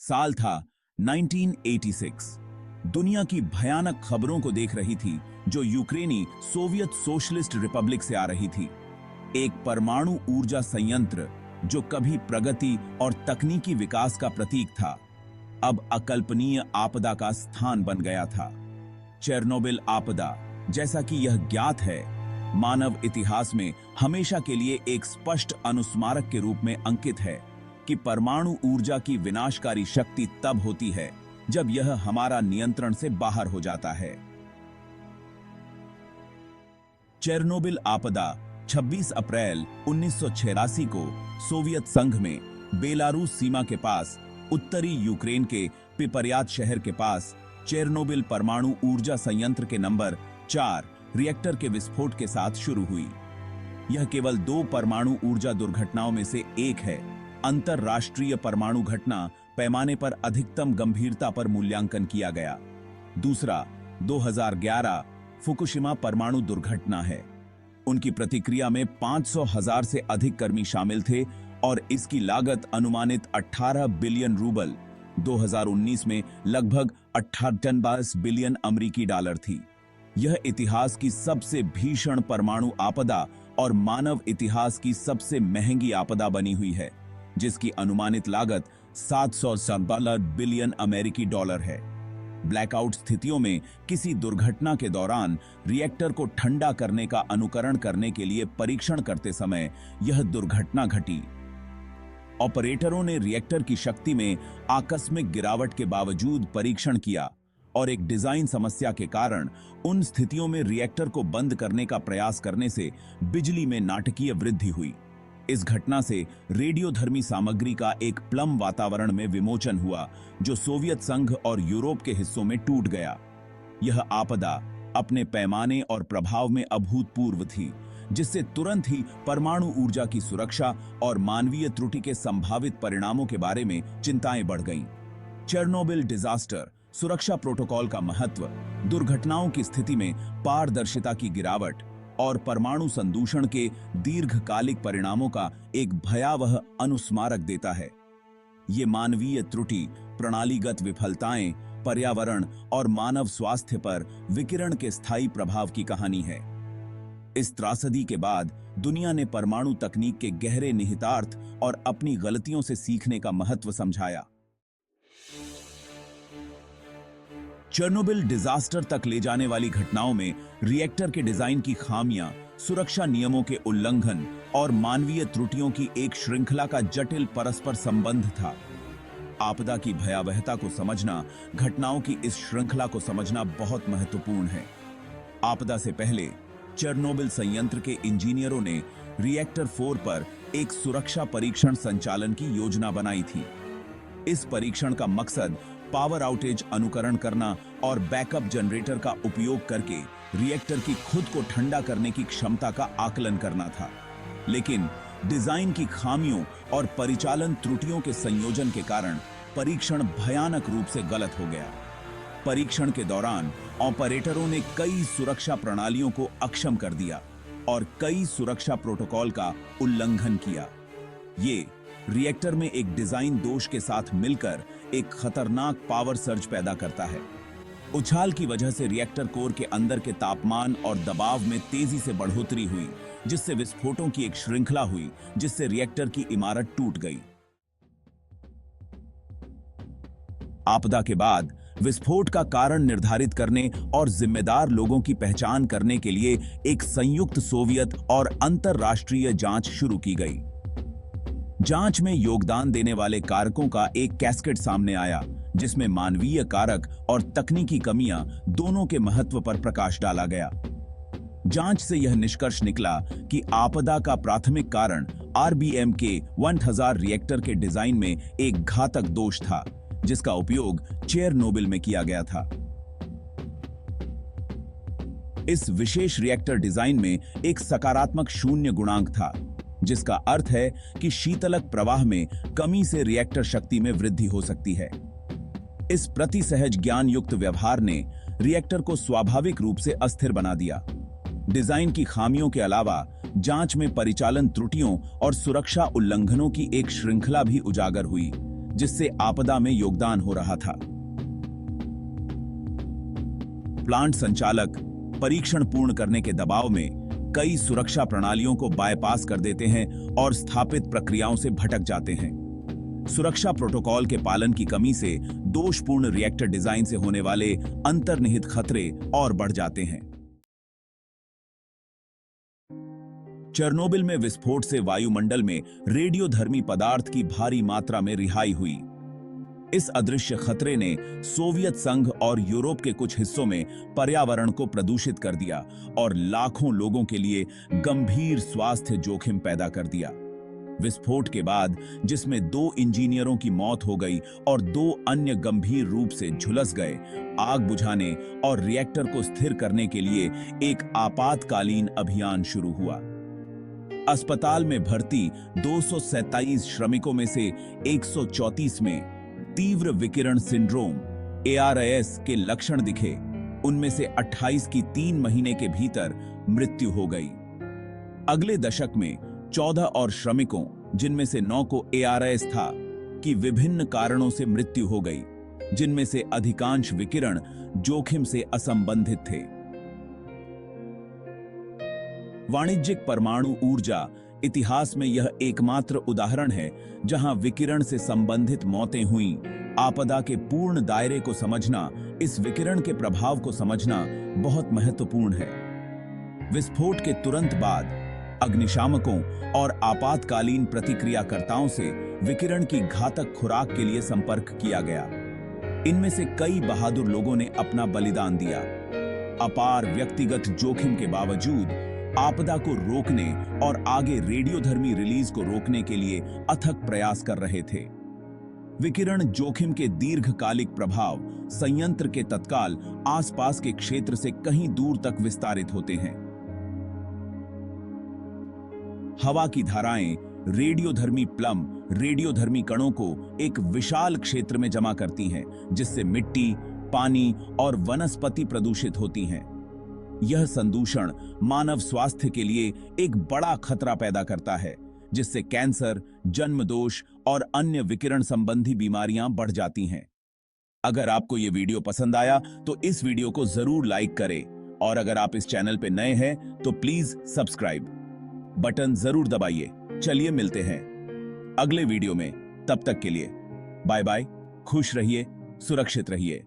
साल था 1986। दुनिया की भयानक खबरों को देख रही थी जो यूक्रेनी सोवियत सोशलिस्ट रिपब्लिक से आ रही थी। एक परमाणु ऊर्जा संयंत्र जो कभी प्रगति और तकनीकी विकास का प्रतीक था, अब अकल्पनीय आपदा का स्थान बन गया था। चेरनोबिल आपदा, जैसा कि यह ज्ञात है, मानव इतिहास में हमेशा के लिए एक स्पष्ट अनुस्मारक के रूप में अंकित है कि परमाणु ऊर्जा की विनाशकारी शक्ति तब होती है जब यह हमारा नियंत्रण से बाहर हो जाता है। चेरनोबिल आपदा 26 अप्रैल 1986 को सोवियत संघ में बेलारूस सीमा के पास उत्तरी यूक्रेन के पिपरयाद शहर के पास चेरनोबिल परमाणु ऊर्जा संयंत्र के नंबर 4 रिएक्टर के विस्फोट के साथ शुरू हुई। यह केवल 2 परमाणु ऊर्जा दुर्घटनाओं में से एक है। अंतरराष्ट्रीय परमाणु घटना पैमाने पर अधिकतम गंभीरता पर मूल्यांकन किया गया। दूसरा 2011 फुकुशिमा परमाणु दुर्घटना है। उनकी प्रतिक्रिया में 500,000 से अधिक कर्मी शामिल थे और इसकी लागत अनुमानित 18 बिलियन रूबल 2019 में लगभग 28 बिलियन अमेरिकी डॉलर थी। यह इतिहास की सबसे भीषण परमाणु आपदा और मानव इतिहास की सबसे महंगी आपदा बनी हुई है, जिसकी अनुमानित लागत 700 बिलियन अमेरिकी डॉलर है। ब्लैकआउट स्थितियों में किसी दुर्घटना के दौरान रिएक्टर को ठंडा करने का अनुकरण करने के लिए परीक्षण करते समय यह दुर्घटना घटी। ऑपरेटरों ने रिएक्टर की शक्ति में आकस्मिक गिरावट के बावजूद परीक्षण किया और एक डिजाइन समस्या के कारण उन स्थितियों में रिएक्टर को बंद करने का प्रयास करने से बिजली में नाटकीय वृद्धि हुई। इस घटना से रेडियोधर्मी सामग्री का एक प्लम वातावरण में विमोचन हुआ जो सोवियत संघ और यूरोप के हिस्सों में टूट गया। यह आपदा अपने पैमाने और प्रभाव में अभूतपूर्व थी, जिससे तुरंत ही परमाणु ऊर्जा की सुरक्षा और मानवीय त्रुटि के संभावित परिणामों के बारे में चिंताएं बढ़ गईं। चेरनोबिल डिजास्टर सुरक्षा प्रोटोकॉल का महत्व, दुर्घटनाओं की स्थिति में पारदर्शिता की गिरावट और परमाणु संदूषण के दीर्घकालिक परिणामों का एक भयावह अनुस्मारक देता है। ये मानवीय त्रुटि, प्रणालीगत विफलताएं, पर्यावरण और मानव स्वास्थ्य पर विकिरण के स्थायी प्रभाव की कहानी है। इस त्रासदी के बाद दुनिया ने परमाणु तकनीक के गहरे निहितार्थ और अपनी गलतियों से सीखने का महत्व समझाया। चेरनोबिल डिजास्टर तक ले जाने वाली घटनाओं में रिएक्टर के डिजाइन की खामियां, सुरक्षा नियमों के उल्लंघन और मानवीय त्रुटियों की एक श्रृंखला का जटिल परस्पर संबंध था। आपदा की भयावहता को समझना, घटनाओं की इस श्रृंखला को समझना बहुत महत्वपूर्ण है। आपदा से पहले चेरनोबिल संयंत्र के इंजीनियरों ने रिएक्टर 4 पर एक सुरक्षा परीक्षण संचालन की योजना बनाई थी। इस परीक्षण का मकसद पावर आउटेज अनुकरण करना और बैकअप जनरेटर का उपयोग करके रिएक्टर की खुद को ठंडा करने की क्षमता का आकलन करना था। लेकिन डिजाइन की खामियों और परिचालन त्रुटियों के संयोजन के कारण परीक्षण भयानक रूप से गलत हो गया। परीक्षण के दौरान ऑपरेटरों ने कई सुरक्षा प्रणालियों को अक्षम कर दिया और कई सुरक्षा प्रोटोकॉल का उल्लंघन किया। ये रिएक्टर में एक डिजाइन दोष के साथ मिलकर एक खतरनाक पावर सर्ज पैदा करता है। उछाल की वजह से रिएक्टर कोर के अंदर के तापमान और दबाव में तेजी से बढ़ोतरी हुई, जिससे विस्फोटों की एक श्रृंखला हुई, जिससे रिएक्टर की इमारत टूट गई। आपदा के बाद विस्फोट का कारण निर्धारित करने और जिम्मेदार लोगों की पहचान करने के लिए एक संयुक्त सोवियत और अंतरराष्ट्रीय जांच शुरू की गई। जांच में योगदान देने वाले कारकों का एक कैस्केड सामने आया, जिसमें मानवीय कारक और तकनीकी कमियां दोनों के महत्व पर प्रकाश डाला गया। जांच से यह निष्कर्ष निकला कि आपदा का प्राथमिक कारण आरबीएम के 1000 रिएक्टर के डिजाइन में एक घातक दोष था, जिसका उपयोग चेरनोबिल में किया गया था। इस विशेष रिएक्टर डिजाइन में एक सकारात्मक शून्य गुणांक था, जिसका अर्थ है कि शीतलक प्रवाह में कमी से रिएक्टर शक्ति में वृद्धि हो सकती है। इस प्रतिसहज ज्ञान युक्त व्यवहार ने रिएक्टर को स्वाभाविक रूप से अस्थिर बना दिया। डिजाइन की खामियों के अलावा जांच में परिचालन त्रुटियों और सुरक्षा उल्लंघनों की एक श्रृंखला भी उजागर हुई, जिससे आपदा में योगदान हो रहा था। प्लांट संचालक परीक्षण पूर्ण करने के दबाव में कई सुरक्षा प्रणालियों को बायपास कर देते हैं और स्थापित प्रक्रियाओं से भटक जाते हैं। सुरक्षा प्रोटोकॉल के पालन की कमी से दोषपूर्ण रिएक्टर डिजाइन से होने वाले अंतर्निहित खतरे और बढ़ जाते हैं। चेरनोबिल में विस्फोट से वायुमंडल में रेडियोधर्मी पदार्थ की भारी मात्रा में रिहाई हुई। इस अदृश्य खतरे ने सोवियत संघ और यूरोप के कुछ हिस्सों में पर्यावरण को प्रदूषित कर दिया और लाखों लोगों के लिए गंभीर स्वास्थ्य जोखिम पैदा कर दिया। विस्फोट के बाद, जिसमें 2 इंजीनियरों की मौत हो गई और 2 अन्य गंभीर रूप से झुलस गए, आग बुझाने और रिएक्टर को स्थिर करने के लिए एक आपातकालीन अभियान शुरू हुआ। अस्पताल में भर्ती 227 श्रमिकों में से 134 में तीव्र विकिरण सिंड्रोम ARIS के लक्षण दिखे। उनमें से 28 की 3 महीने के भीतर मृत्यु हो गई। अगले दशक में 14 और श्रमिकों, जिनमें से 9 को ARIS था, की विभिन्न कारणों से मृत्यु हो गई, जिनमें से अधिकांश विकिरण जोखिम से असंबंधित थे। वाणिज्यिक परमाणु ऊर्जा इतिहास में यह एकमात्र उदाहरण है जहां विकिरण से संबंधित मौतें हुईं। आपदा के पूर्ण दायरे को समझना, इस विकिरण के प्रभाव को समझना बहुत महत्वपूर्ण है। विस्फोट के तुरंत बाद अग्निशामकों और आपातकालीन प्रतिक्रियाकर्ताओं से विकिरण की घातक खुराक के लिए संपर्क किया गया। इनमें से कई बहादुर लोगों ने अपना बलिदान दिया। अपार व्यक्तिगत जोखिम के बावजूद आपदा को रोकने और आगे रेडियोधर्मी रिलीज को रोकने के लिए अथक प्रयास कर रहे थे। विकिरण जोखिम के दीर्घकालिक प्रभाव संयंत्र के तत्काल आसपास के क्षेत्र से कहीं दूर तक विस्तारित होते हैं। हवा की धाराएं रेडियोधर्मी प्लम रेडियोधर्मी कणों को एक विशाल क्षेत्र में जमा करती हैं, जिससे मिट्टी, पानी और वनस्पति प्रदूषित होती हैं। यह संदूषण मानव स्वास्थ्य के लिए एक बड़ा खतरा पैदा करता है, जिससे कैंसर, जन्मदोष और अन्य विकिरण संबंधी बीमारियां बढ़ जाती हैं। अगर आपको यह वीडियो पसंद आया तो इस वीडियो को जरूर लाइक करें, और अगर आप इस चैनल पे नए हैं तो प्लीज सब्सक्राइब बटन जरूर दबाइए। चलिए मिलते हैं अगले वीडियो में। तब तक के लिए बाय बाय, खुश रहिए, सुरक्षित रहिए।